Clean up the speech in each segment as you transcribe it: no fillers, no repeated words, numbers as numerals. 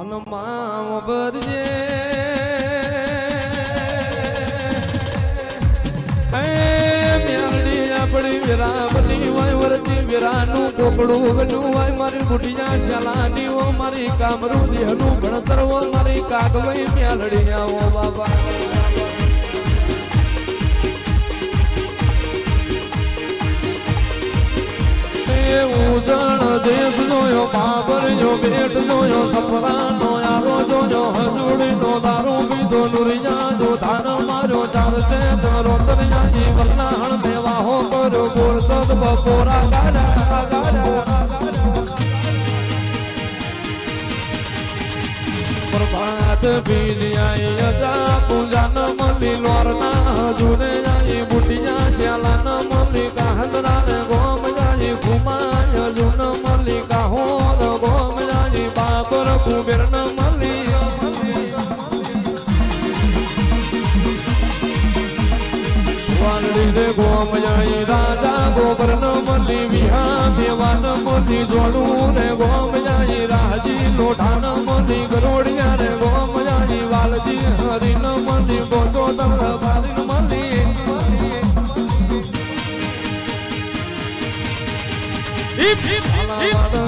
હનુમાન ભરજે આપણી વિરામની હોય વરતી વિરાનું કોકડું ગનું હોય મારી બુઢિયા શાલાની હો મારી કામરું દેહનું ભણતર હો મારી કાગવઈ મ્યાલડી આવો બાબા ઉજણ દેશ જોયો બાબર જો બેટ જોયો સપરાનો યારો જોયો હજુડીનો દારૂ પીધો નુરિયા જો ધાન માર્યો ચાલશે તરો તરિયા જીવનના હણ મેવાહો કર્યો બોરસદ બપોરા ગાડા પ્રભાત બીલિયાઈ અજા પૂજાન મલી લોરના હજુને જાઈ બુટિયા શ્યાલાન મલી કાહદરા રે ગોમ જાઈ ઘુમાય જુન મલી કાહો ગોમ જાઈ બાબર કુબેર ન મલી વાલડી રે ગોમ જાઈ રાજા ગોબર ન મલી વિહા દેવાન મલી જોડું રે ગોમ જાઈ રાજી લોઢાન મલી ગરોડિયા રે ગોમ જાઈ વાલજી હરી ન મલી ગોચો તળ બારી ન મલી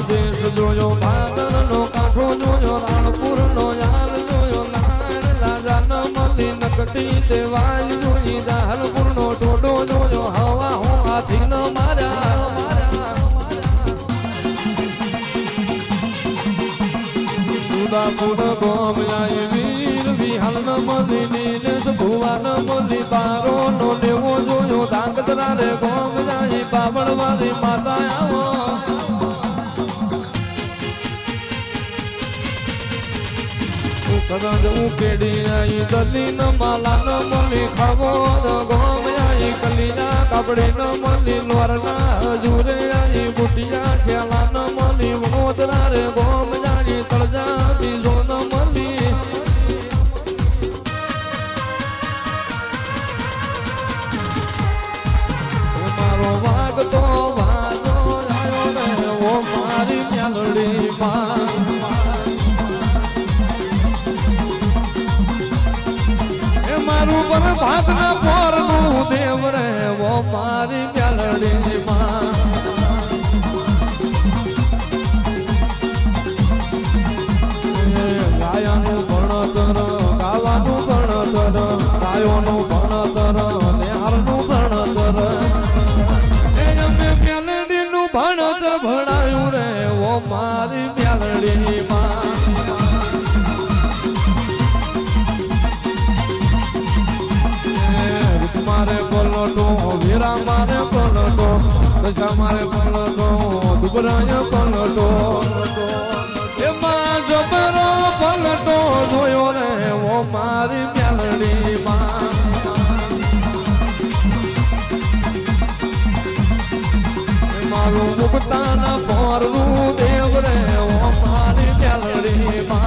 દેશ જોયો ભાદર નો કાંઠો જોયો રાણપુર નો યાર જોયો નાણ રાજા ન મલી નકટી દેવાય જોઈ જાહલપુર નો ટોડો જોયો હવા હું હાથી ન માર્યા સુદાપુર ગોમ જાય વીર વિહાલ ન મલી નીલેશ ભુવા ન મલી બારો નો લેવો જોયો ધાંગધરા રે ગોમ જાય બાબળ વાળી માતા આવો કરંજ ઉકેડી આઈ દલી ન માલા ન મલી ખાવો ગોમ આઈ કલિયા કાપડે ન મલી લોરના હજુરે આઈ બુટિયા શ્યાલા ન મલી વનોદરા રે ગોમ જાઈ તળજા બીજો ન મલી મારો વાગ તો વાજો આયો રે ઓ મારી મ્યાલડી માં મારું પર ભાગના પોરનું દેવ રે વો મારી મ્યાલડી માં ગાયાનું ભણતર ગાવાનું ભણતર ગાયોનું ભણતર નેહારનું ભણતર અમે મ્યાલડીનું ભણતર ભણાયું રે વો મારી મ્યાલડી માં મારે પલટો વીરા મારે પલટો દશા મારે પલટો દુબરાય પલટો એમાં જબરો પલટો જોયો રે ઓ મારી મ્યાલડી માં મારું મુકતાના પોરનું દેવ રે ઓ મારી મ્યાલડી માં